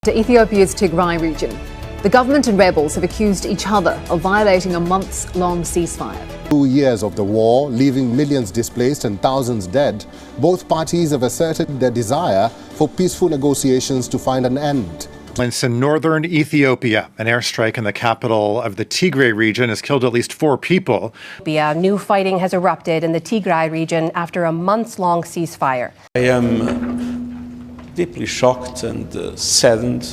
To Ethiopia's Tigray region, the government and rebels have accused each other of violating a months-long ceasefire. 2 years of the war, leaving millions displaced and thousands dead, both parties have asserted their desire for peaceful negotiations to find an end. In northern Ethiopia, an airstrike in the capital of the Tigray region has killed at least 4 people. New fighting has erupted in the Tigray region after a months-long ceasefire. I am deeply shocked and saddened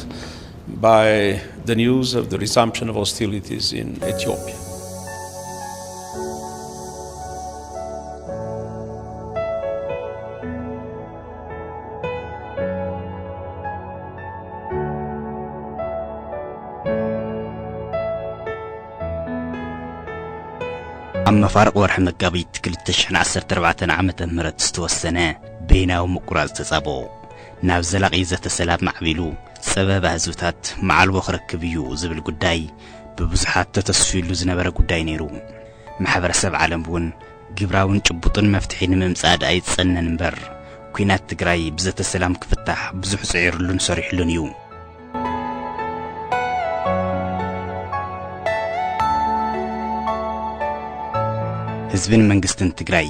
by the news of the resumption of hostilities in Ethiopia. أما فارق ورح مقابيت كل التشحن 14 عامة مرت استوسنا بينا ومقراز تصابو ناو زلاقي زت السلام معبيلو سبب هزوتات مع الوخ ركبيو زبل قداي ببزحات تتصفيلو زنبرا قداي نيرو محبر سب عالم بون قبراون جبوطن مفتحين ممساد ايد سنن نبر كوينات تقراي بزت السلام كفتح بزح سعير لون صريح لونيو هزبين منقستن تقراي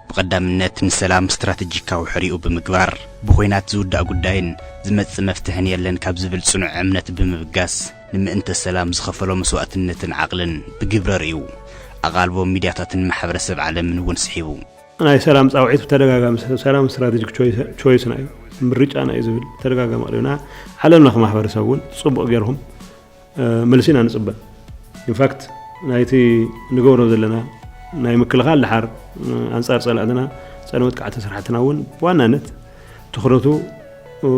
بقدامنات السلام استراتيجيكا وحريقو بمقبار بخوينات زودا قداين زمت مفتهن يلن كابزبل صنع عمنات بمبقاس لما انت السلام زخفلو مسوأتنتن عقلن بقبر ريو أغالبو ميدياتاتن محبر سب عالمن ونسحيبو أنا سلام صاوعيت بتدقاقا سلام استراتيجيك تشويس نايو مريج أنا يزبل تدقاقا مقريونا عالم لخ محبر سبون صبق غيرهم ملسين عن صبا in fact نايتي نقورو ذلنا ناي مكلغال لحر أنصار صلاتنا صلوات كعت سرحتنا ون وانانت تخرطو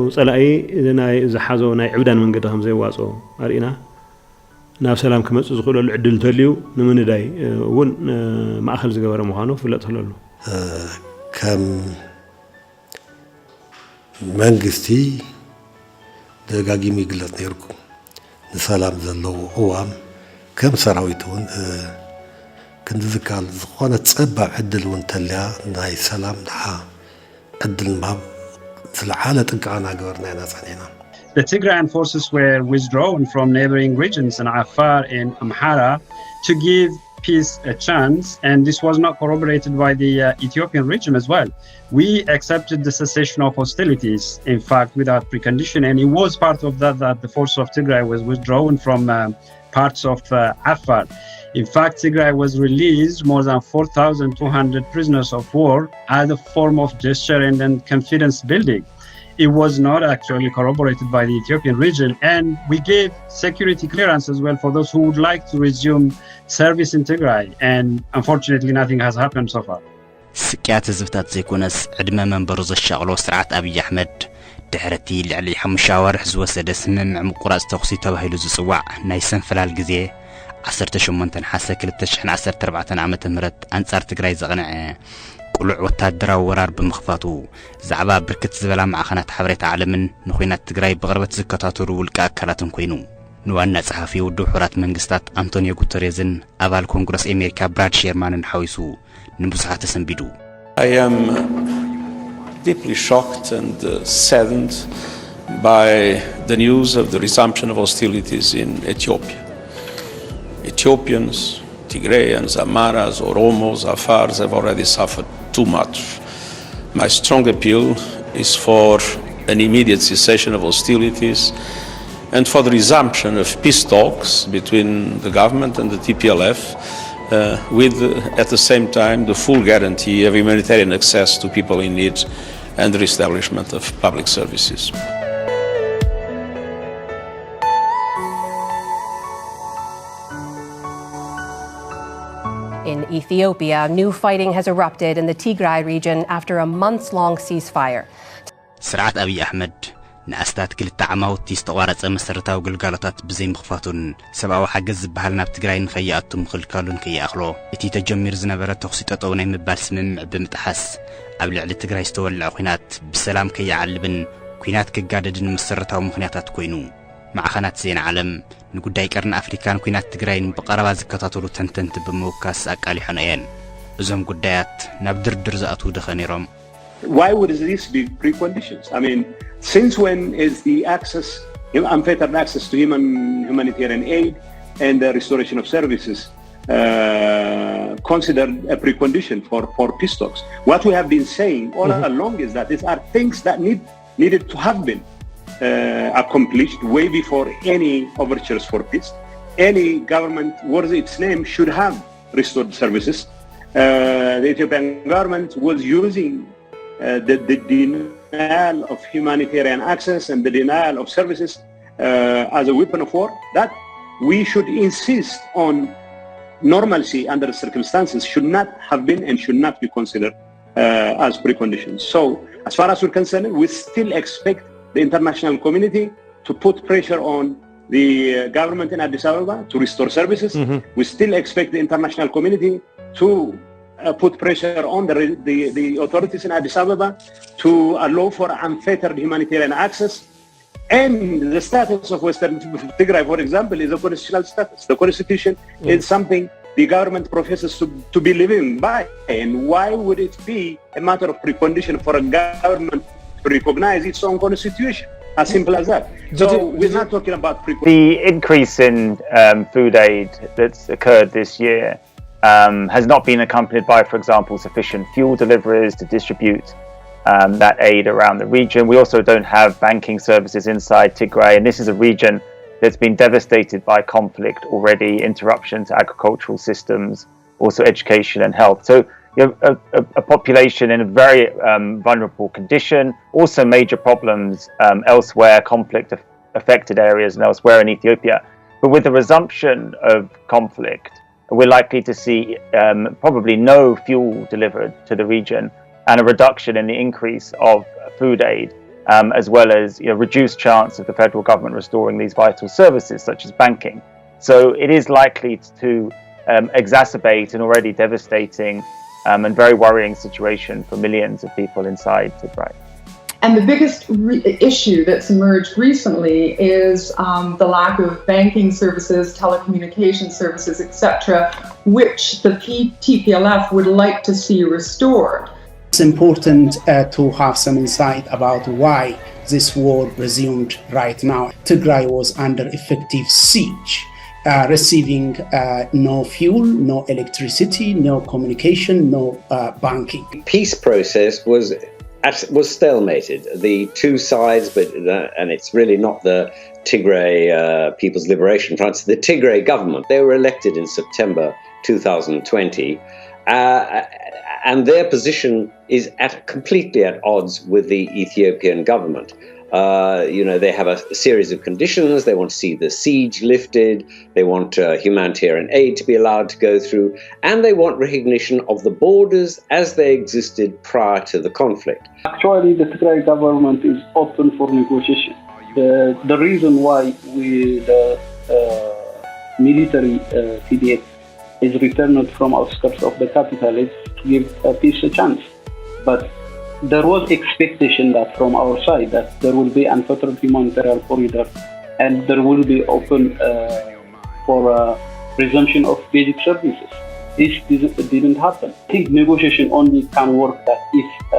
صلاي إذا ناي زحازو ناي عبدان من قدهم زي واسو أرينا ناو سلام كمس زخلو العدل تليو نمن داي ون ما أخل زجوار مخانو فلا تخلله كم منجستي دقاقي ميقلت نيركم نسلام زلو قوام كم سراويتون كنت ذكر زخانة تصبع عدل وانتليا ناي سلام لها عدل ما الحالة تقعنا قورنا ناس علينا. The Tigrayan forces were withdrawn from neighboring regions in Afar and Amhara to give peace a chance, and this was not corroborated by the Ethiopian regime as well. We accepted the cessation of hostilities, in fact, without precondition, and it was part of that the force of Tigray was withdrawn from parts of Afar. In fact, Tigray was released more than 4,200 prisoners of war as a form of gesture and then confidence building. It was not actually corroborated by the Ethiopian region, and we gave security clearance as well for those who would like to resume service in Tigray, and unfortunately nothing has happened so far. سكيات زفتات زيكونس عدما من بروز الشغل وسرعات أبي أحمد دحرتي لعلي حمشاور حزوة سدس من مقراز تخصي تبهيلو زسواع نايسن فلال جزيه 18 حاسة كل التشحن 14 عامة مرت أنصار تقراي زغنع قلوع وتادرا ورار بمخفاتو زعبا بركت زبلا مع خانات حبريت عالمن نخوينات تقراي بغربة زكاتاتو والكا أكالاتن كوينو نوانا صحافي ودو حورات منقستات أنطونيو غوتريزن أبال كونغرس أمريكا براد شيرمان نحويسو نبسحات سنبيدو I am deeply shocked and saddened by the news of the resumption of hostilities in Ethiopia. Ethiopians, Tigrayans, Amaras, Oromos, Afars have already suffered too much. My strong appeal is for an immediate cessation of hostilities and for the resumption of peace talks between the government and the TPLF with, at the same time, the full guarantee of humanitarian access to people in need and the reestablishment of public services. In Ethiopia, new fighting has erupted in the Tigray region after a months-long ceasefire. سرعات أبي أحمد نأستات كل التعماوت تيستوارت مسرتها وقلقالتات بزي مخفاتون سبعوا حجز بحالنا بتقراين خياتهم خلقالون كي أخلو إتي تجمير زنبرة تخصيطات أو نايم بارسمم بمتحس قبل على تقراي استولع خوينات بسلام كي يعلبن كوينات كقاددن مسرتها ومخنياتات كوينو مع خانات زين عالم نقول دايكرن أفريكان كوينات تقراين بقربة زكاتاتو تنتنت بموكاس أكالي حنايان إزهم قدايات نبدر درزاتو دخانيرهم Why would this be preconditions? I mean, since when is the access unfettered access to humanitarian aid and the restoration of services considered a precondition for peace talks. What we have been saying all along is that these are things that needed to have been accomplished way before any overtures for peace. Any government worthy its name should have restored services. The Ethiopian government was using the denial of humanitarian access and the denial of services as a weapon of war. That we should insist on normalcy under the circumstances should not have been and should not be considered as preconditions. So as far as we're concerned, we still expect the international community to put pressure on the government in Addis Ababa to restore services. We still expect the international community to put pressure on the authorities in Addis Ababa to allow for unfettered humanitarian access. And the status of Western Tigray, for example, is a constitutional status. The constitution is something the government professes to be living by. And why would it be a matter of precondition for a government to recognize its own constitution? As simple as that. So we're not talking about the increase in food aid that's occurred this year has not been accompanied by, for example, sufficient fuel deliveries to distribute that aid around the region. We also don't have banking services inside Tigray, and this is a region that's been devastated by conflict already, interruption to agricultural systems, also education and health. So you have a population in a very vulnerable condition, also major problems elsewhere, conflict affected areas and elsewhere in Ethiopia. But with the resumption of conflict, we're likely to see probably no fuel delivered to the region and a reduction in the increase of food aid, as well as reduced chance of the federal government restoring these vital services such as banking. So it is likely to exacerbate an already devastating and very worrying situation for millions of people inside Tigray. And the biggest issue that's emerged recently is the lack of banking services, telecommunication services, etc., which the TPLF would like to see restored. It's important to have some insight about why this war resumed right now. Tigray was under effective siege, receiving no fuel, no electricity, no communication, no banking. Peace process was stalemated. The two sides, and it's really not the Tigray People's Liberation Front, it's the Tigray government. They were elected in September 2020. And their position is completely at odds with the Ethiopian government. They have a series of conditions. They want to see the siege lifted. They want humanitarian aid to be allowed to go through. And they want recognition of the borders as they existed prior to the conflict. Actually, the Tigray government is open for negotiation. The reason why the military TDF is returned from outskirts of the capital is to give peace a chance. But there was expectation that from our side that there will be unfettered humanitarian corridor and there will be open for resumption of basic services. This didn't happen. I think negotiation only can work that if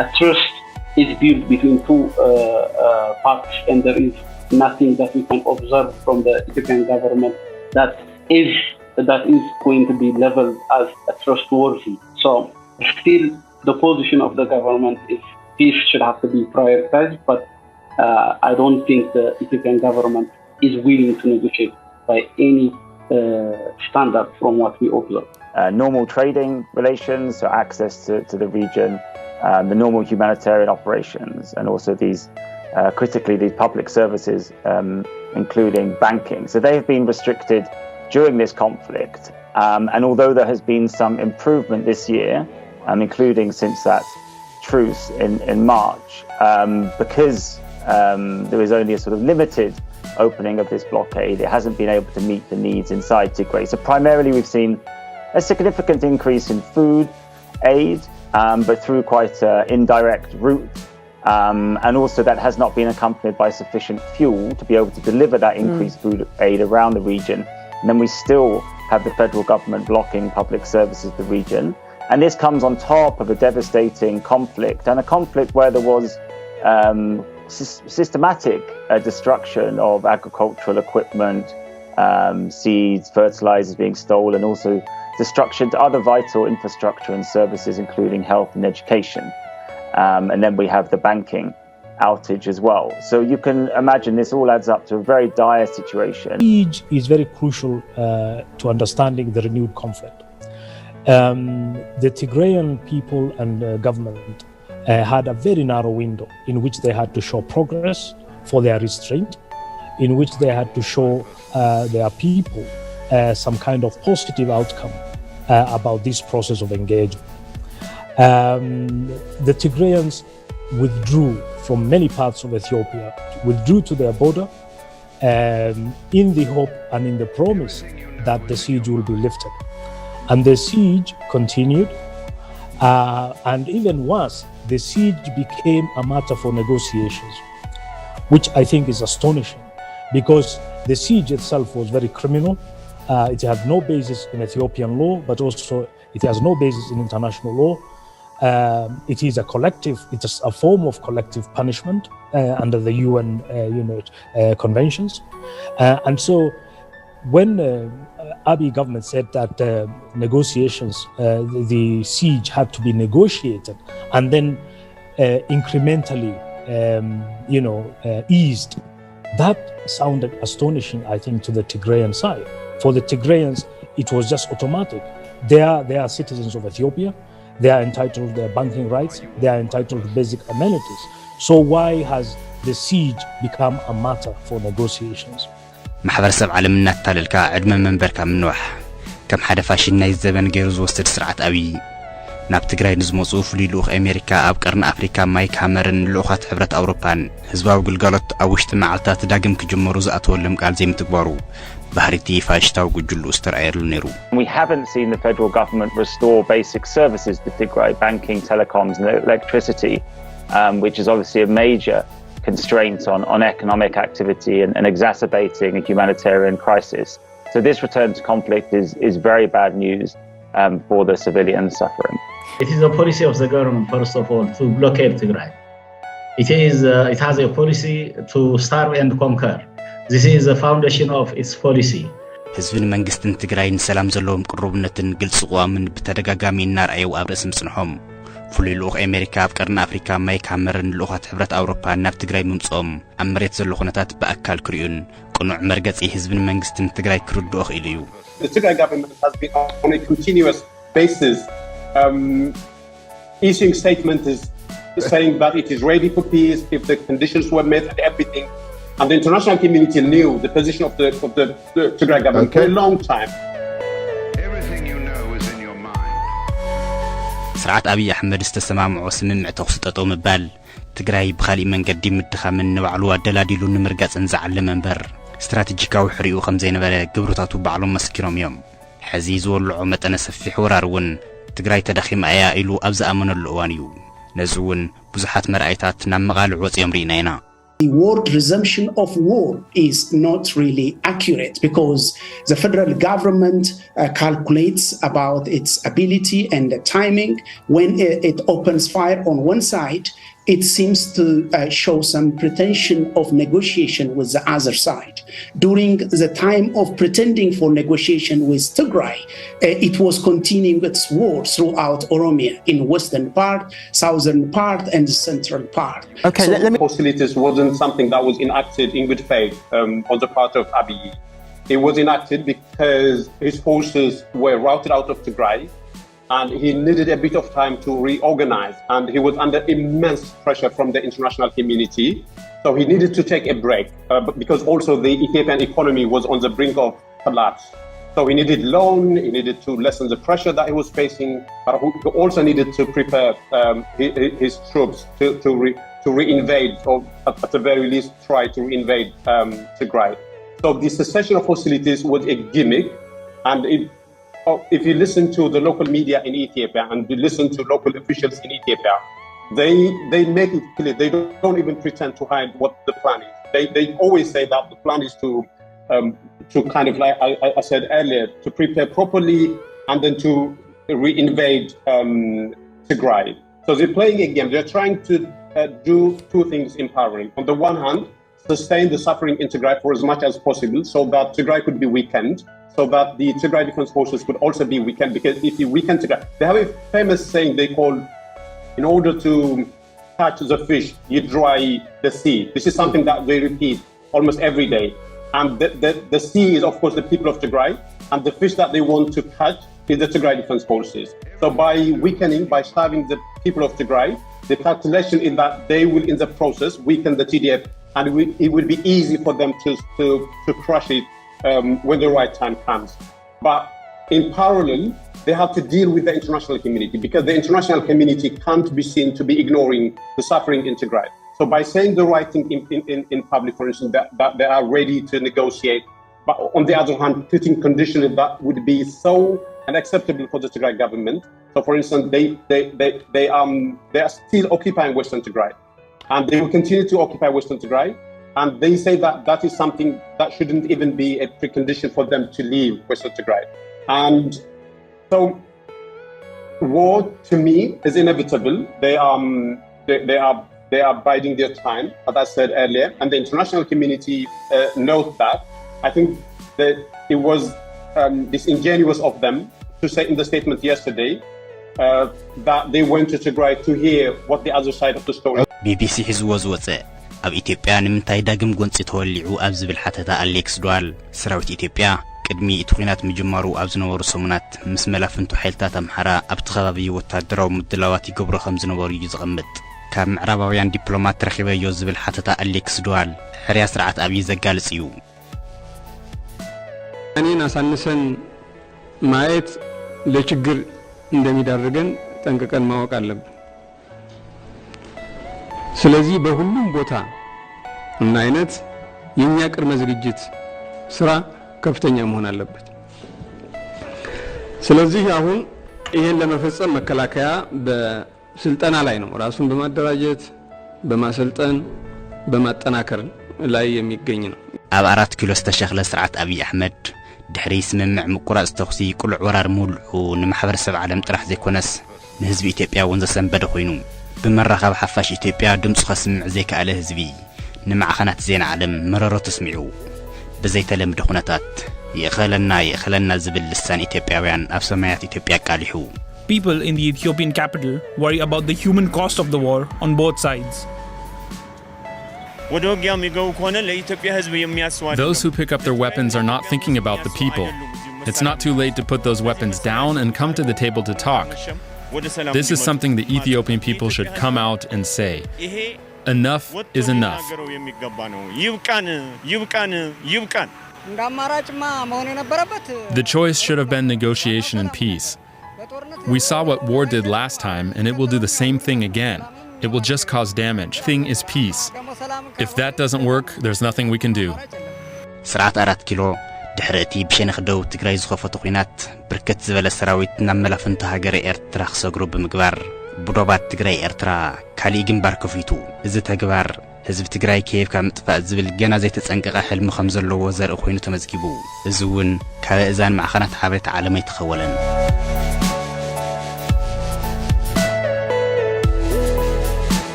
a trust is built between two parts and there is nothing that we can observe from the Ethiopian government that is going to be leveled as trustworthy. So still the position of the government is peace should have to be prioritized, but I don't think the Ethiopian government is willing to negotiate by any standard from what we observe. Normal trading relations, so access to the region, the normal humanitarian operations, and also these critically these public services, including banking. So they have been restricted during this conflict. And although there has been some improvement this year, including since that truce in March, because there is only a sort of limited opening of this blockade, it hasn't been able to meet the needs inside Tigray. So primarily we've seen a significant increase in food aid, but through quite an indirect route. And also that has not been accompanied by sufficient fuel to be able to deliver that increased food aid around the region. And then we still have the federal government blocking public services in the region. And this comes on top of a devastating conflict, and a conflict where there was systematic destruction of agricultural equipment, seeds, fertilizers being stolen, also destruction to other vital infrastructure and services, including health and education. And then we have the banking outage as well. So you can imagine this all adds up to a very dire situation. Siege is very crucial to understanding the renewed conflict. The Tigrayan people and government had a very narrow window in which they had to show progress for their restraint, in which they had to show their people some kind of positive outcome about this process of engagement. The Tigrayans withdrew from many parts of Ethiopia, withdrew to their border in the hope and in the promise that the siege will be lifted. And the siege continued, and even worse, the siege became a matter for negotiations, which I think is astonishing, because the siege itself was very criminal. It had no basis in Ethiopian law, but also it has no basis in international law. It is it is a form of collective punishment under the UN conventions. And so when Abiy government said that negotiations, the siege had to be negotiated and then incrementally, eased, that sounded astonishing, I think, to the Tigrayan side. For the Tigrayans, it was just automatic. They are citizens of Ethiopia. They are entitled to their banking rights. They are entitled to basic amenities. So why has the siege become a matter for negotiations? ማሕበረሰብ ዓለምና ተታለልካ ዕድመ መንበርካ ምንዋሕ ከም ሓደ ፋሽን ናይ ዘበን ገይሩ ዝወስድ ስርዓት ኣብይ ናብ ትግራይ ንዝመፁ ፍሉይ ልኡኽ ኣሜሪካ ኣብ ቀርኒ ኣፍሪካ ማይክ ሃመርን ልኡኻት ሕብረት ኣውሮፓን ህዝባዊ ግልጋሎት ኣብ ውሽጢ መዓልታት ዳግም ክጅመሩ ዝኣተወሎም ቃል ዘይምትግባሩ ባህሪቲ ፋሽታዊ ጉጅሉ ዝተረኣየሉ ነይሩ። We haven't seen the federal government restore basic services to Tigray, banking, telecoms and electricity, which is obviously a major constraint on economic activity and exacerbating a humanitarian crisis. So this return to conflict is very bad news for the civilians suffering. It is a policy of the government, first of all, to blockade Tigray. It has a policy to starve and conquer. This is the foundation of its policy. ህዝብን መንግስትን ትግራይን ሰላም ዘለዎም ቅርብነትን ግልጽ ቋምን በተደጋጋሚ እናርአዩ ኣብ ርእስም ጽንሖም ፍሉይ ልኡኽ ኣሜሪካ ኣብ ቀርኒ ኣፍሪካ ማይክ ሃመርን ልኡኻት ሕብረት ኣውሮፓ ናብ ትግራይ ምምጾም ኣብ መሬት ዘሎ ኩነታት በኣካል ክሪኡን ቅኑዕ መርገጺ ህዝብን መንግስትን ትግራይ ክርድኦ ኽኢሉ እዩ። The Tigray government has been on a continuous basis issuing statements saying that it is ready for peace if the conditions were met and everything. And the international community knew the position of the Tigray government for a long time. Everything you know is in your mind. ስርዓት አብይ አሕመድ ዝተሰማምዖ ስምምዕ ተኩስ ጠጠው ምባል ትግራይ ብኻሊእ መንገዲ ምድኻምን ንባዕሉ ኣደላዲሉ ንምርጋፅን ዝዓለመ እምበር ስትራቴጂካዊ ሕሪኡ ከም ዘይነበረ ግብርታቱ ባዕሎም መስኪሮም እዮም። ሕዚ ዝወልዖ መጠነ ሰፊሕ ወራር እውን ትግራይ ተደኺማ እያ ኢሉ ኣብ ዝኣመነሉ እዋን እዩ። ነዚ እውን ብዙሓት መርኣይታት ናብ መቓልዕ ወፂኦም ርኢና ኢና። The word resumption of war is not really accurate because the federal government calculates about its ability and the timing. When it opens fire on one side, it seems to show some pretension of negotiation with the other side. During the time of pretending for negotiation with Tigray, it was continuing its war throughout Oromia, in western part, southern part, and central part. Okay, let me... Hostilities wasn't something that was enacted in good faith on the part of Abiy. It was enacted because his forces were routed out of Tigray, and he needed a bit of time to reorganize, and he was under immense pressure from the international community. So he needed to take a break because also the Ethiopian economy was on the brink of collapse. So he needed loan, he needed to lessen the pressure that he was facing, but he also needed to prepare his troops to re-invade, or at the very least try to re-invade Tigray. So the cessation of hostilities was a gimmick, and if you listen to the local media in Ethiopia and you listen to local officials in Ethiopia, they make it clear. They don't even pretend to hide what the plan is. They always say that the plan is to kind of, like I said earlier, to prepare properly and then to re-invade Tigray. So they're playing a game. They're trying to do two things in parallel. On the one hand, sustain the suffering in Tigray for as much as possible so that Tigray could be weakened, so that the Tigray Defense Forces could also be weakened. Because if you weaken Tigray, they have a famous saying they call, in order to catch the fish, you dry the sea. This is something that they repeat almost every day. And the sea is, of course, the people of Tigray, and the fish that they want to catch is the Tigray Defense Forces. So by weakening, by starving the people of Tigray, the calculation is that they will, in the process, weaken the TDF, and it will be easy for them to crush it when the right time comes. But in parallel, they have to deal with the international community, because the international community can't be seen to be ignoring the suffering in Tigray. So by saying the right thing in public, for instance, that they are ready to negotiate, but on the other hand, putting conditions that would be so unacceptable for the Tigray government. So, for instance, they are still occupying Western Tigray, and they will continue to occupy Western Tigray. And they say that is something that shouldn't even be a precondition for them to leave Western Tigray. And so, war to me is inevitable. They are biding their time, as I said earlier, and the international community knows that. I think that it was disingenuous of them to say in the statement yesterday that they went to Tigray to hear what the other side of the story. BBC ሕዝዎ ዝወፅእ ኣብ ኢትዮጵያ ንምንታይ ዳግም ጎንፂ ተወሊዑ ኣብ ዝብል ሓተታ ኣሌክስ ዶዋል ሰራዊት ኢትዮጵያ ቅድሚ እቲ ኩናት ምጅማሩ ኣብ ዝነበሩ ሰሙናት ምስ መላፍንቱ ሓይልታት ኣምሓራ ኣብቲ ከባቢ ወታደራዊ ምድላዋት ይገብሩ ከም ዝነበሩ እዩ ዝቕምጥ ካብ ምዕራባውያን ዲፕሎማት ረኺበዮ ዝብል ሓተታ ኣሌክስ ዶዋል ሕርያ ስርዓት ኣብይ ዘጋልጽ እዩ እኔን አሳንሰን ማየት ለችግር እንደሚዳርገን ጠንቅቀን ማወቅ አለብን ስለዚህ በሁሉም ቦታ እና አይነት የኛ ቅድመ ዝግጅት ስራ ከፍተኛ መሆን አለበት ስለዚህ አሁን ይሄን ለመፈጸም መከላከያ በስልጠና ላይ ነው ራሱን በማደራጀት በማሰልጠን በማጠናከር ላይ የሚገኝ ነው ኣብ 4 ኪሎ ዝተሸኽለ ስርዓት አብይ አህመድ ድሕሪ ስምምዕ ምቁራጽ ተኽሲ ቁልዕ ወራር ሙልዑ ንማሕበረሰብ ዓለም ጥራሕ ዘይኮነስ ንህዝቢ ኢትዮጵያ ወንዘ ሰንበደ ኮይኑ بمرخب حفاش إثيوبيا دمص خصم زيك على هزبي نمعخنات زين عالم مررو تسمعو بزيت لم دخنتات يخلنا زبل لسان إثيوبياويان أف سمايات إثيوبيا كاليحو People in the Ethiopian capital worry about the human cost of the war on both sides. Those who pick up their weapons are not thinking about the people. It's not too late to put those weapons down and come to the table to talk. This is something the Ethiopian people should come out and say. Enough is enough. The choice should have been negotiation and peace. We saw what war did last time, and it will do the same thing again. It will just cause damage. The thing is peace. If that doesn't work, there's nothing we can do. سرعة 4 كيلو ድሕረቲ ብሸነኽ ደው ትግራይ ዝኸፈቱ ኩናት ብርክት ዝበለ ሰራዊት ናብ መላፍንታ ሃገር ኤርትራ ክሰግሩ ብምግባር ቡዶባት ትግራይ ኤርትራ ካሊእ ግንባር ከፊቱ እዚ ተግባር ህዝቢ ትግራይ ከይፍ ካብ ምጥፋእ ዝብል ገና ዘይተጸንቀቐ ሕልሚ ከም ዘለዎ ዘርኢ ኮይኑ ተመዝጊቡ እዚ እውን ካብ እዛን ማዕኸናት ሓበሬታ ዓለም ኣይተኸወለን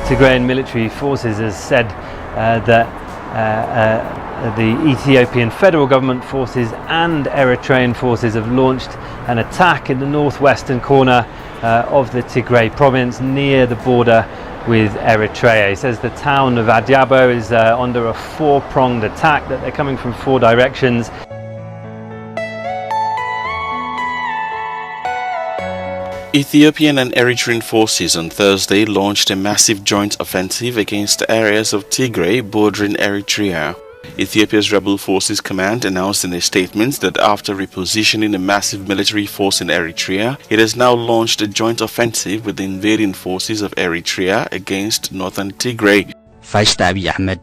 Tigrayan military forces has said that the Ethiopian federal government forces and Eritrean forces have launched an attack in the northwestern corner of the Tigray province near the border with Eritrea. He says the town of Adyabo is under a four-pronged attack, that they're coming from 4 directions. Ethiopian and Eritrean forces on Thursday launched a massive joint offensive against areas of Tigray bordering Eritrea. Ethiopia's rebel forces command announced in a statement that after repositioning a massive military force in Eritrea, it has now launched a joint offensive with the invading forces of Eritrea against northern Tigray. فاشت أبي أحمد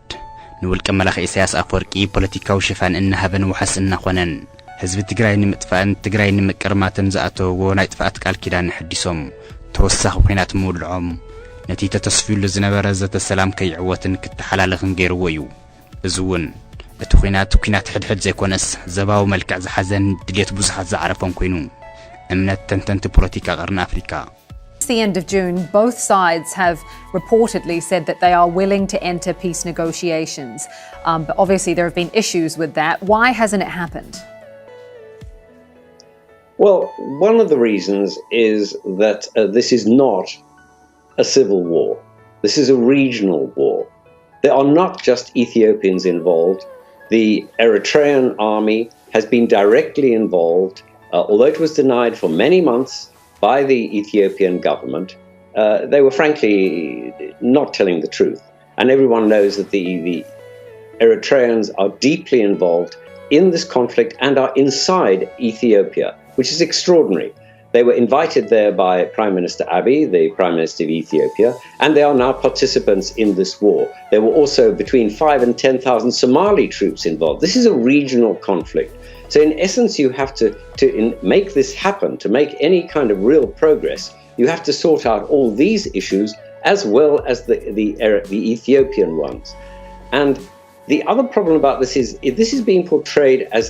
نقول كملخ إسياس أفريقي بوليتيكا وشفان إن هبن وحس إن خنن حزب تجري نمتفان تجري نمكرماتن زأتو ونايتفات كالكيدان حديثهم توسخ بحينات مولعهم نتيجة تصفيل لزنبرة ذات السلام كي عواتن كتحلال غنغير ويو زون እቲ ኩናት ሕድሕድ ዘይኮነስ ዘባዊ መልክዕ ዝሓዘን ድሌት ብዙሓት ዝዓረፎም ኮይኑ እምነት ተንተንቲ ፖለቲካ ቀርኒ አፍሪካ At the end of June, both sides have reportedly said that they are willing to enter peace negotiations. But obviously there have been issues with that. Why hasn't it happened? Well, one of the reasons is that this is not a civil war. This is a regional war. There are not just Ethiopians involved. The Eritrean army has been directly involved, although it was denied for many months by the Ethiopian government. They were frankly not telling the truth. And everyone knows that the Eritreans are deeply involved in this conflict and are inside Ethiopia, which is extraordinary. They were invited there by Prime Minister Abiy, the Prime Minister of Ethiopia, and they are now participants in this war. There were also between 5,000 and 10,000 Somali troops involved. This is a regional conflict. So in essence, you have to make this happen, to make any kind of real progress, you have to sort out all these issues as well as the Ethiopian ones. And the other problem about this is, if this is being portrayed as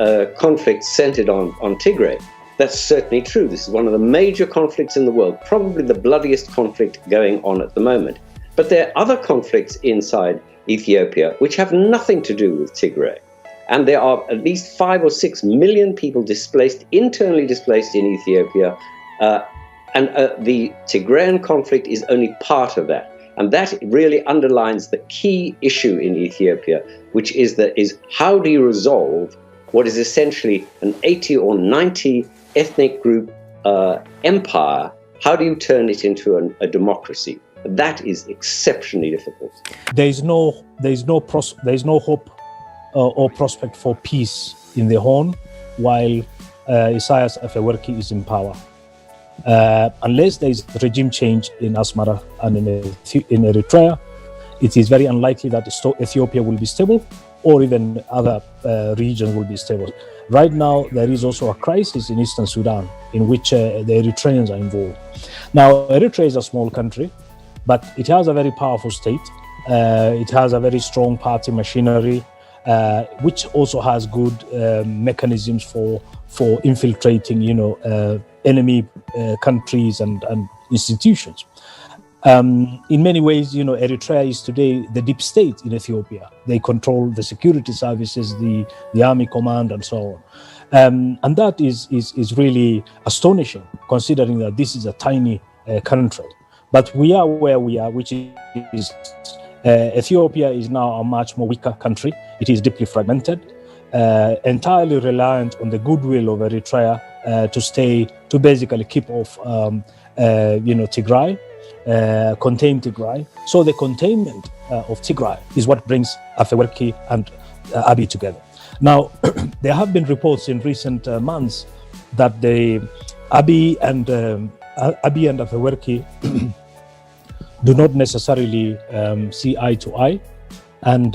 a conflict centered on Tigray, that's certainly true. This is one of the major conflicts in the world, probably the bloodiest conflict going on at the moment. But there are other conflicts inside Ethiopia which have nothing to do with Tigray. And there are at least 5 or 6 million people internally displaced in Ethiopia. And the Tigrayan conflict is only part of that. And that really underlines the key issue in Ethiopia, which is how do you resolve what is essentially an 80 or 90 ethnic group empire? How do you turn it into a democracy? That is exceptionally difficult. There is no hope or prospect for peace in the Horn while Isaias Afewerki is in power. Unless there is regime change in Asmara and in Eritrea, it is very unlikely that Ethiopia will be stable or even other regions will be stable. Right now, there is also a crisis in Eastern Sudan in which the Eritreans are involved. Now, Eritrea is a small country, but it has a very powerful state. It has a very strong party machinery, which also has good mechanisms for infiltrating, enemy countries and institutions. In many ways, Eritrea is today the deep state in Ethiopia. They control the security services, the army command, and so on. And that is really astonishing, considering that this is a tiny country. But we are where we are, which is Ethiopia is now a much more weaker country. It is deeply fragmented, entirely reliant on the goodwill of Eritrea to basically keep off, Tigray, contain Tigray. So the containment of Tigray is what brings Afewerki and Abiy together. Now, there have been reports in recent months that Abiy and Afewerki do not necessarily see eye to eye, and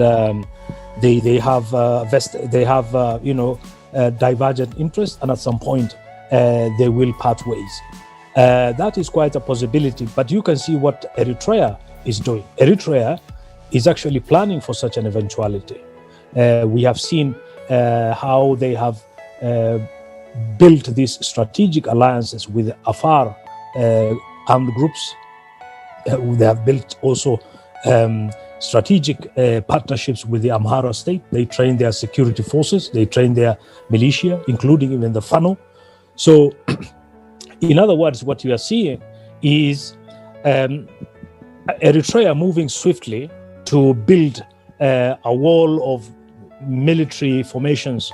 they have divergent interests, and at some point they will part ways. That is quite a possibility, but you can see what Eritrea is doing. Eritrea is actually planning for such an eventuality. We have seen how they have built these strategic alliances with Afar armed groups. They have built also strategic partnerships with the Amhara state. They train their security forces, they train their militia, including even the Fano. So, in other words, what you are seeing is Eritrea moving swiftly to build a wall of military formations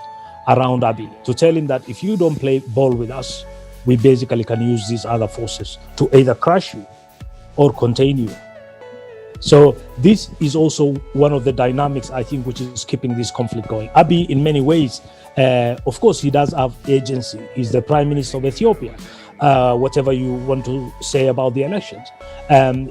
around Abiy, to tell him that if you don't play ball with us, we basically can use these other forces to either crush you or contain you. So this is also one of the dynamics, I think, which is keeping this conflict going. Abiy, in many ways, of course, he does have agency. He's the Prime Minister of Ethiopia. Whatever you want to say about the elections,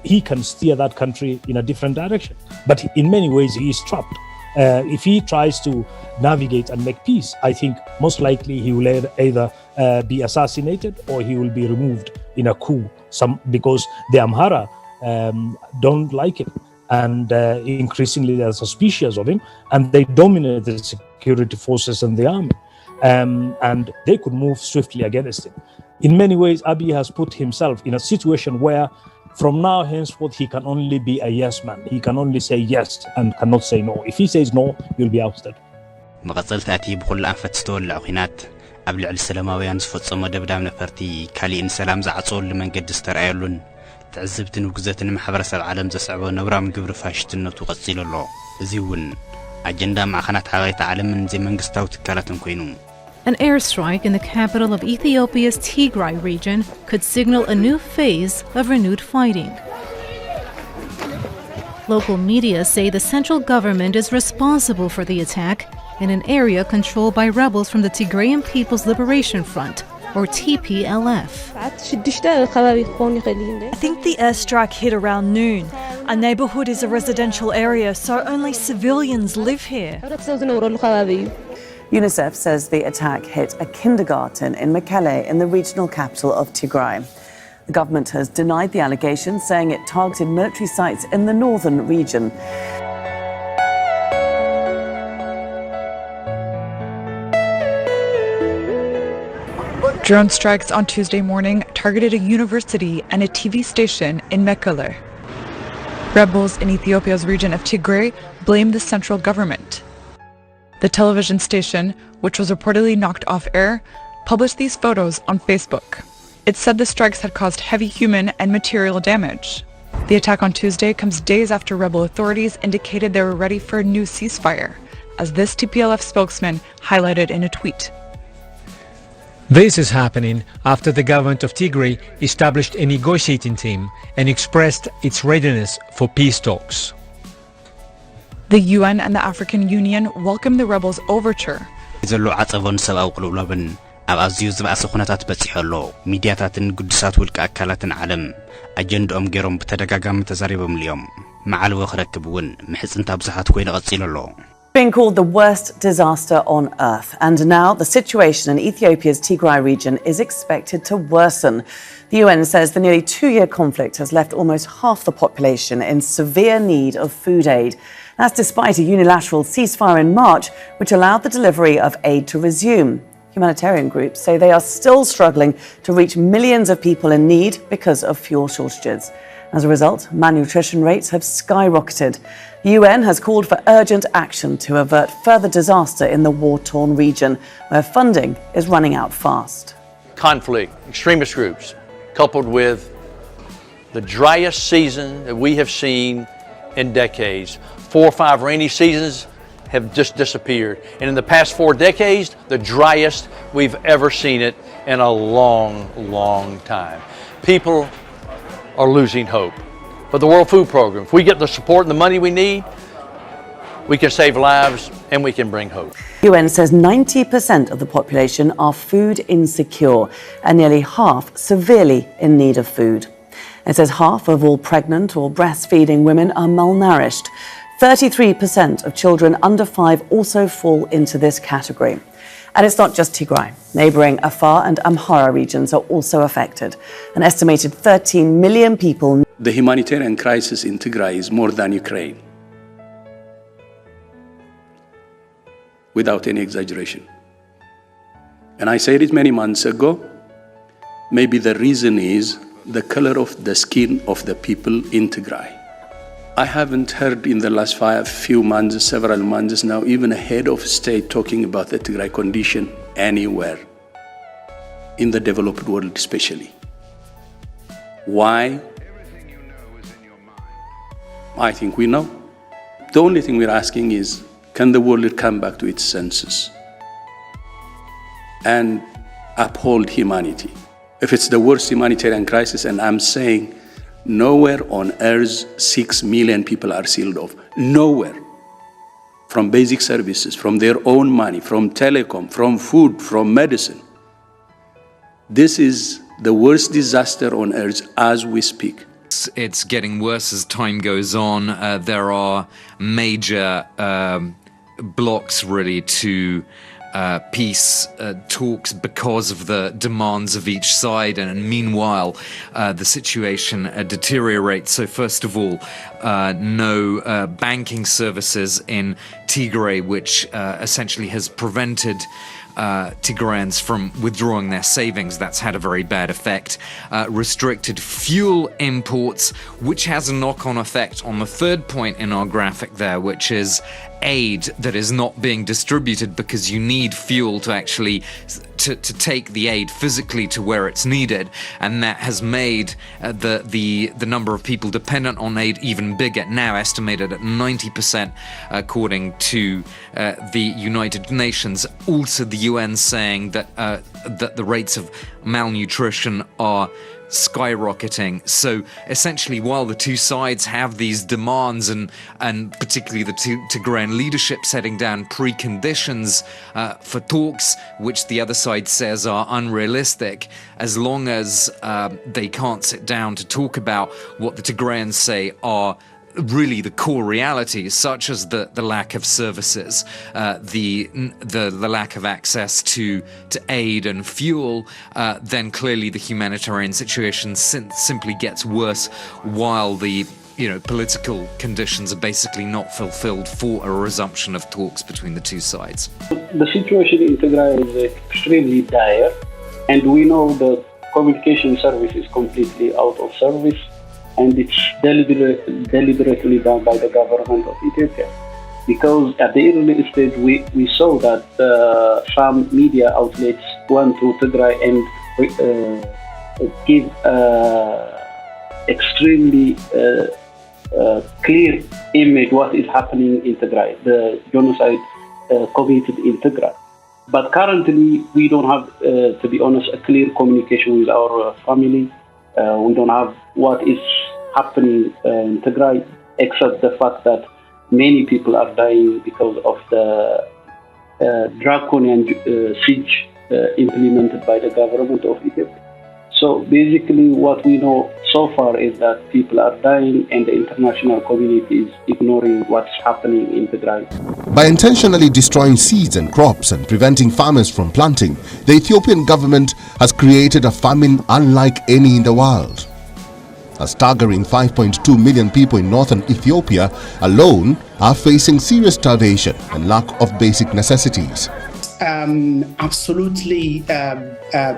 he can steer that country in a different direction. But in many ways, he is trapped. If he tries to navigate and make peace, I think most likely he will either be assassinated or he will be removed in a coup, because the Amhara don't like him. and increasingly they're suspicious of him, and they dominate the security forces and the army, and they could move swiftly against him. In many ways, Abiy has put himself in a situation where from now henceforth he can only be a yes man. He can only say yes and cannot say no. If he says no, you'll be ousted. مقصل تأتي بكل أنفت ستول العقينات قبل السلامويان زفتصمو دبدام نفرتي كالي إن سلام زعصول لمن قد استرعيلون تعذبتن وقزتن محبرس العالم زسعبو نورا من قبر فاشتنو تقصيل الله زيون أجندا مع خانات حغيت عالم من زي من قستاو تكالاتن كوينو. An airstrike in the capital of Ethiopia's Tigray region could signal a new phase of renewed fighting. Local media say the central government is responsible for the attack in an area controlled by rebels from the Tigrayan People's Liberation Front, or TPLF. I think the airstrike hit around noon. Our neighbourhood is a residential area, so only civilians live here. UNICEF says the attack hit a kindergarten in Mekelle in the regional capital of Tigray. The government has denied the allegation, saying it targeted military sites in the northern region. Drone strikes on Tuesday morning targeted a university and a TV station in Mekelle. Rebels in Ethiopia's region of Tigray blamed the central government. The television station, which was reportedly knocked off air, published these photos on Facebook. It said the strikes had caused heavy human and material damage. The attack on Tuesday comes days after rebel authorities indicated they were ready for a new ceasefire, as this TPLF spokesman highlighted in a tweet. This is happening after the government of Tigray established a negotiating team and expressed its readiness for peace talks. The UN and the African Union welcomed the rebels' overture. ዘሎ ዓጸቦን ሰብኣዊ ቅልውላውን ኣብ ኣዝዩ ዝባእሰ ኩነታት በፂሑ ኣሎ ሚድያታትን ቅዱሳት ውልቀ ኣካላትን ዓለም ኣጀንዳኦም ገይሮም ብተደጋጋሚ ተዛሪቦም እዮም መዓልቦ ክረክብ እውን ምሕጽንታ ብዙሓት ኮይኑ ቀጺሉ ኣሎ Being called the worst disaster on earth, and now the situation in Ethiopia's Tigray region is expected to worsen. The UN says the nearly 2-year conflict has left almost half the population in severe need of food aid. That's despite a unilateral ceasefire in March, which allowed the delivery of aid to resume. Humanitarian groups say they are still struggling to reach millions of people in need because of fuel shortages. As a result, malnutrition rates have skyrocketed. The UN has called for urgent action to avert further disaster in the war-torn region, where funding is running out fast. Conflict, extremist groups, coupled with the driest season that we have seen in decades. 4 or 5 rainy seasons have just disappeared. And in the past 4 decades, the driest we've ever seen it in a long, long time. People are losing hope. But the World Food Program, if we get the support and the money we need, we can save lives and we can bring hope. UN says 90% of the population are food insecure and nearly half severely in need of food. It says half of all pregnant or breastfeeding women are malnourished. 33% of children under 5 also fall into this category. And it's not just Tigray. Neighbouring Afar and Amhara regions are also affected. An estimated 13 million people. The humanitarian crisis in Tigray is more than Ukraine, without any exaggeration. And I said it many months ago, maybe the reason is the color of the skin of the people in Tigray. I haven't heard in the last few months, several months now, even a head of state talking about the Tigray condition anywhere, in the developed world especially. Why? I think we know. The only thing we're asking is, can the world come back to its senses and uphold humanity? If it's the worst humanitarian crisis, and I'm saying nowhere on earth 6 million people are sealed off. Nowhere. From basic services, from their own money, from telecom, from food, from medicine. This is the worst disaster on earth as we speak. It's getting worse as time goes on. There are major blocks really to peace talks because of the demands of each side, and meanwhile the situation deteriorates. So first of all, no banking services in Tigray, which essentially has prevented Tigrayans from withdrawing their savings. That's had a very bad effect. Restricted fuel imports, which has a knock-on effect on the third point in our graphic there, which is aid that is not being distributed because you need fuel to actually to take the aid physically to where it's needed, and that has made the number of people dependent on aid even bigger, now estimated at 90%, according to the United Nations. Also, the UN saying that the rates of malnutrition are skyrocketing. So essentially, while the two sides have these demands, and particularly the Tigrayan leadership setting down preconditions for talks, which the other side says are unrealistic, as long as they can't sit down to talk about what the Tigrayans say are really the core realities, such as the lack of services, the lack of access to aid and fuel, then clearly the humanitarian situation simply gets worse, while the political conditions are basically not fulfilled for a resumption of talks between the two sides. The situation in Tigray is extremely dire, and we know the communication service is completely out of service, and it's deliberately done by the government of Ethiopia. Because at the early stage, we saw that some media outlets went to Tigray and give extremely clear image what is happening in Tigray, the genocide committed in Tigray. But currently, we don't have, to be honest, a clear communication with our family. We don't have what is happening in Tigray, except the fact that many people are dying because of the draconian siege implemented by the government of Ethiopia. So basically what we know so far is that people are dying, and the international community is ignoring what's happening in Tigray. By intentionally destroying seeds and crops and preventing farmers from planting, the Ethiopian government has created a famine unlike any in the world. A staggering 5.2 million people in northern Ethiopia alone are facing serious starvation and lack of basic necessities. Absolutely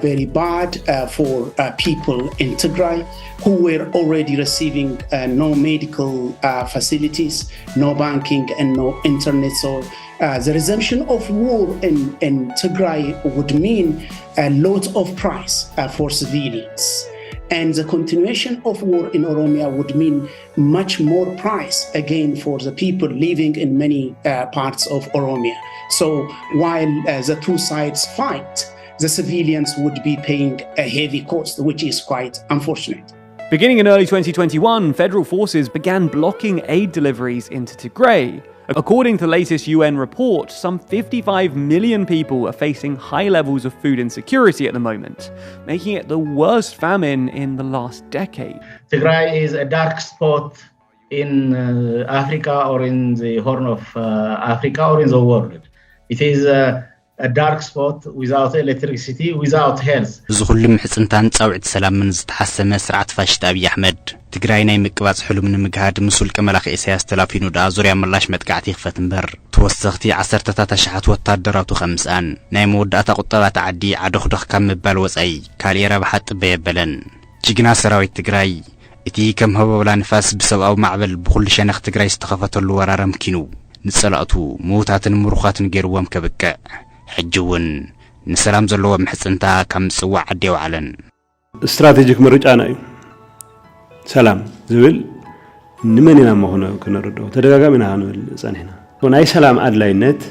very bad for people in Tigray who were already receiving no medical facilities, no banking, and no internet. So the resumption of war in Tigray would mean a lot of price for civilians. And the continuation of war in Oromia would mean much more price again for the people living in many parts of Oromia. So while the two sides fight, the civilians would be paying a heavy cost, which is quite unfortunate. Beginning in early 2021, federal forces began blocking aid deliveries into Tigray. According to the latest UN report, some 55 million people are facing high levels of food insecurity at the moment, making it the worst famine in the last decade. Tigray is a dark spot in Africa, or in the Horn of Africa, or in the world. It is a dark spot without electricity, without health. زغل محصنتان تصوعد سلام من زتحسم سرعة فاشت أبي أحمد تقراي ناي مقباز حلم من مقهاد مسؤول كملاخ إسياس تلافينو دا زوريا ملاش متقعتي خفتنبر توسختي عسرتتا تشحات وطادراتو خمسان ناي موداتا قطبات عدي عدخدخ كم بالوزعي كالي ربحات بيبلن جيجنا سراويت تقراي اتي كم هو ولا نفاس بسبب معبل بكل شنخ تقراي استخفت الورا رمكينو نسلقتو موتاتن مروخاتن جيروام كبكا حجون نسلام زلوا محصنتا كم صواع عدي وعلن استراتيجيك مرجعنا ايو سلام زبل نمنينا ما هنا كنردو تدغاغامنا هانو صنينا وناي سلام ادلاينت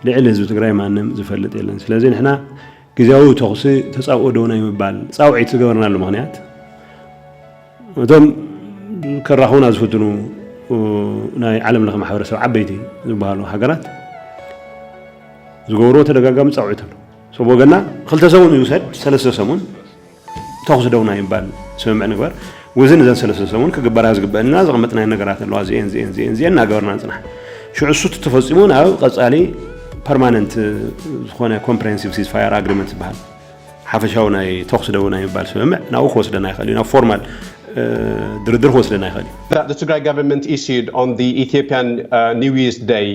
لعل حزب تግራይ ማንም ዝፈልጥ የለን ስለዚህ احنا ግዚያው ተخص ተጻውዶና ይባል ጻውዒት ገበርናሉ ምክንያት ወቶም ከራሁና ዝፍትኑ ናይ ዓለም ለኸ ማሕበረሰብ ዓበይቲ ዝበሃሉ ሃገራት ዝገብሮ ተደጋጋሚ ጻውዒት አሉ ሰቦገና ክልተ ሰሙን ይውሰድ ሰለስተ ሰሙን ተخص ደውና ይባል ስምምዕ ነገር ወዝን ዘን ሰለስተ ሰሙን ከግባራ ዝግበልና ዘቀመጥና ነገራት አሉ አዚን ዚን ናገርና እንጽና ሽዑሱ ተፈጽሙን አው ቀጻሊ permanent ዝኾነ comprehensive ceasefire agreement ዝበሃል ሓፈሻው ናይ ተኩስ ደው ናይ ይባል ስምምዕ ናው ክወስደና ይኽእል እዩ ናብ ፎርማል ድርድር ክወስደና ይኽእል እዩ that the Tigray government issued on the Ethiopian New Year's Day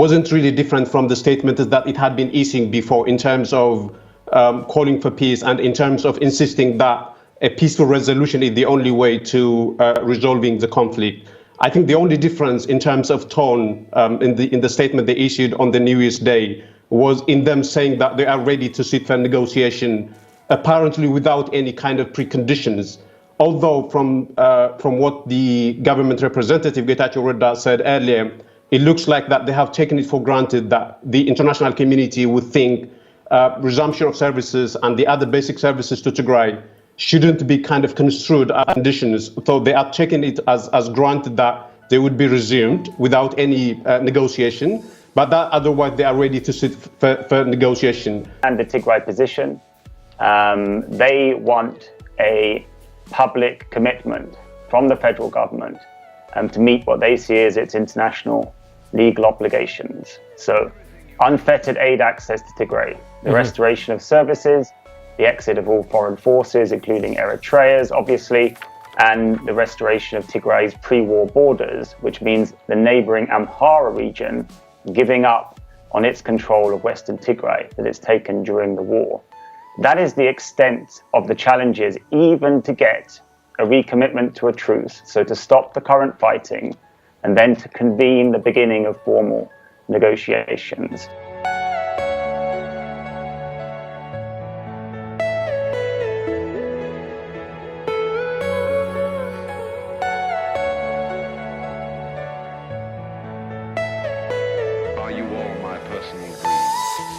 wasn't really different from the statements that it had been issuing before in terms of calling for peace and in terms of insisting that a peaceful resolution is the only way to resolving the conflict. I think the only difference in terms of tone in the statement they issued on the New Year's Day was in them saying that they are ready to sit for negotiation, apparently without any kind of preconditions. Although from what the government representative Getachew Reda said earlier, it looks like that they have taken it for granted that the international community would think resumption of services and the other basic services to Tigray shouldn't be kind of construed as conditions. So they are taking it as granted that they would be resumed without any negotiation, but that otherwise they are ready to sit for negotiation. And the Tigray position, they want a public commitment from the federal government to meet what they see as its international legal obligations. So unfettered aid access to Tigray, the restoration of services, the exit of all foreign forces, including Eritrea's, obviously, and the restoration of Tigray's pre-war borders, which means the neighboring Amhara region giving up on its control of Western Tigray that it's taken during the war. That is the extent of the challenges, even to get a recommitment to a truce, so to stop the current fighting, and then to convene the beginning of formal negotiations.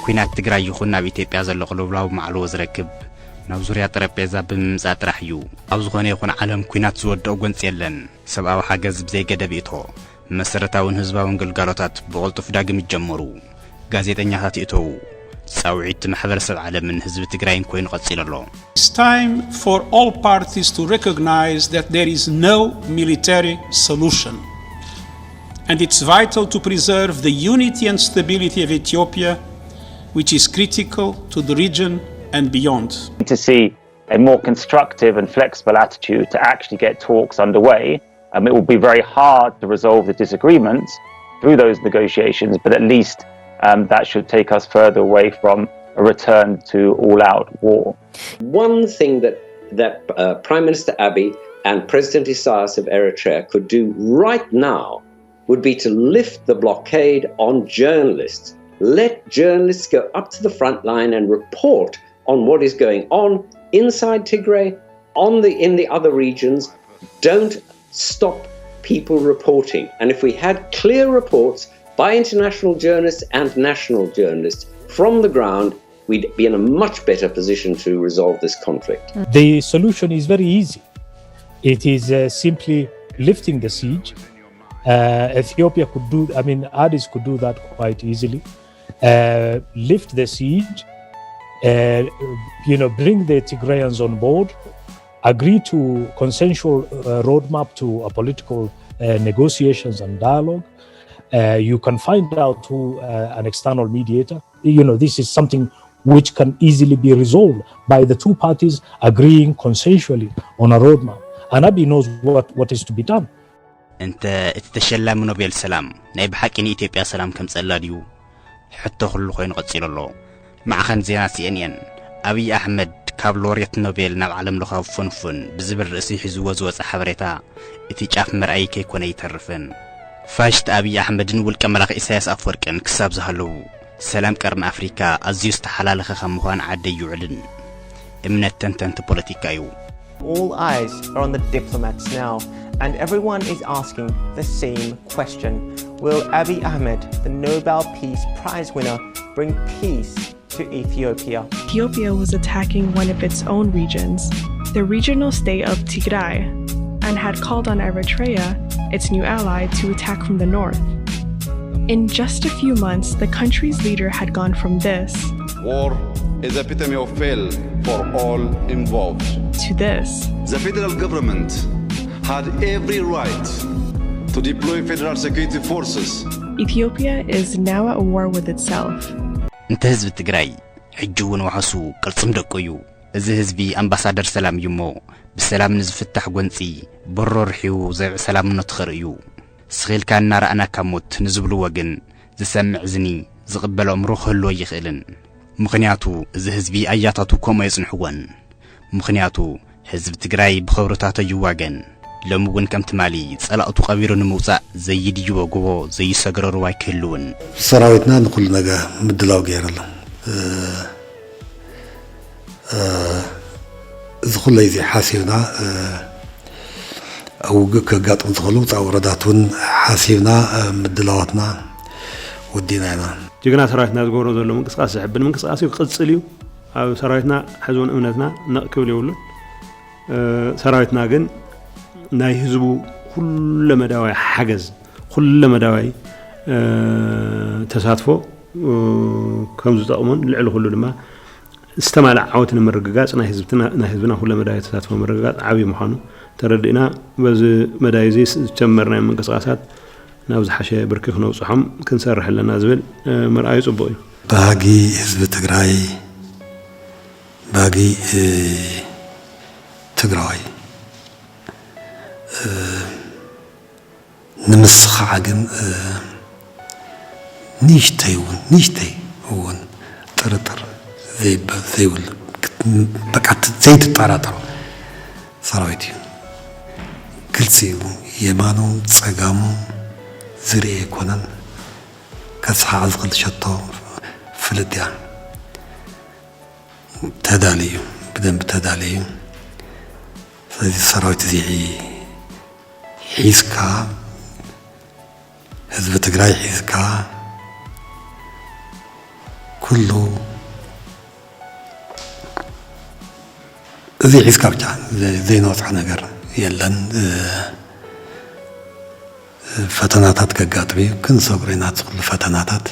ኩናት ትግራይ ይኹን ናብ ኢትዮጵያ ዘሎ ቅልውላው ማዕልዎ ዝረክብ ናብ ዙርያ ጠረጴዛ ብምምጻእ ጥራሕ እዩ ኣብ ዝኾነ ይኹን ዓለም ኩናት ዝወድኦ ጎንፂ የለን ሰብኣዊ ሓገዝ ብዘይ ገደብ ኢቶ መሰረታውን ህዝባውን ግልጋሎታት ብቕልጡፍ ዳግም ይጀመሩ ጋዜጠኛታት ይእተው ጻውዒት ማሕበረሰብ ዓለምን ህዝቢ ትግራይን ኮይኑ ቀፂሉ ኣሎ It's time for all parties to recognize that there is no military solution and it's vital to preserve the unity and stability of Ethiopia which is critical to the region and beyond. To see a more constructive and flexible attitude to actually get talks underway. It will be very hard to resolve the disagreements through those negotiations, but at least that should take us further away from a return to all-out war. One thing that Prime Minister Abiy and President Isaias of Eritrea could do right now would be to lift the blockade on journalists. Let journalists go up to the front line and report on what is going on inside Tigray, in the other regions. Don't stop people reporting. And if we had clear reports by international journalists and national journalists from the ground, we'd be in a much better position to resolve this conflict. The solution is very easy. It is simply lifting the siege. Ethiopia could do, Addis could do that quite easily. Lift the siege, bring the Tigrayans on board, agree to consensual roadmap to a political negotiations and dialogue. You can find out who an external mediator. This is something which can easily be resolved by the two parties agreeing consensually on a roadmap. And Abiy knows what is to be done. انت تتشلم نوبل سلام ناي بحق ان اثيوبيا سلام كم صلاديو حتى كل خوين قصيل الله مع خن زينا CNN ابي احمد كاب لوريت نوبل ناب عالم لخا فنفن بزبر رئيسي حزو وزوص حبريتا اتي جاف مرأي كيكون يترفن فاشت ابي احمدن والكملاخ اساس افورقن كساب زهلو سلام قرن افريكا ازيو استحلالخ خمخوان عدي يعلن امنت تنتنت بوليتيكايو. All eyes are on the diplomats now, and everyone is asking the same question. Will Abiy Ahmed, the Nobel Peace Prize winner, bring peace to Ethiopia? Ethiopia was attacking one of its own regions, the regional state of Tigray, and had called on Eritrea, its new ally, to attack from the north. In just a few months, the country's leader had gone from this war is the epitome of fail for all involved. To this. The federal government had every right to deploy federal security forces Ethiopia is now at war with itself. انت حزب تግራይ ሕጅውን ወሐሱ ቅልጽም ደቆዩ እዚ ህዝቢ ኣምባሳደር ሰላም ይሞ ብሰላም ንዝፍታሕ ጎንፂ በሮርሒው ዘዕ ሰላምነት ኸርእዩ ስኺልካ እናራእና ካሞት ንዝብሉ ወግን ዝሰምዕ ዝኒ ዝቕበሎ እምሮ ክህልዎ ይኽእልን ምኽንያቱ እዚ ህዝቢ ኣያታቱ ኮሞ የጽንሕዎን ምኽንያቱ ህዝብ ትግራይ ብኽብርታቱ ይዋገን ለምውን ከም ትማሊ ጸላእቱ ቀቢሩ ንምውጻእ ዘይድይቦ ጎቦ ዘይሰግረሩ ዋይክህልውን ሰራዊትና ንኩሉ ነገር ምድላው ገይረሎ ዝኹለይ ዚ ሓሲብና أو كقاطم تخلوط أو رداتون حاسيبنا مدلواتنا ودينا جينا سرايتنا تقولوا ذلوا من قصاص حبنا من قصاص يقصليو أو سرايتنا حزون أمنتنا نقبل يقولون سرايتنا جن نايهزبو كل مداوي حجز كل مداوي تساتفو كم زتأمن العلو كله لما استمع لعوتنا من الرجاجات نايهزبنا كل مداوي تساتفو من الرجاجات عبي محانو تردينا بز مدايزيس تمرنا من قصاصات ناوز حشا بركي خنو صحم كنسرح لنا زبل مرأي صبوي باقي حزب تግራይ باقي تግራይ نمسخ عقن نيشتي هون طرطر زيول بقعت زيت الطراطر سراويتي كلسيو يمانو صقامو زري يكونن كسحة عزقل شطو فلديا تداليو بدن بتداليو فهذه السراويت زيعي حيسكا حزب تግራይ حيسكا كله زي حيسكا بتاع زي نوصح نقر يلن فتناتات كقاطبي كن صبرينات كل فتناتات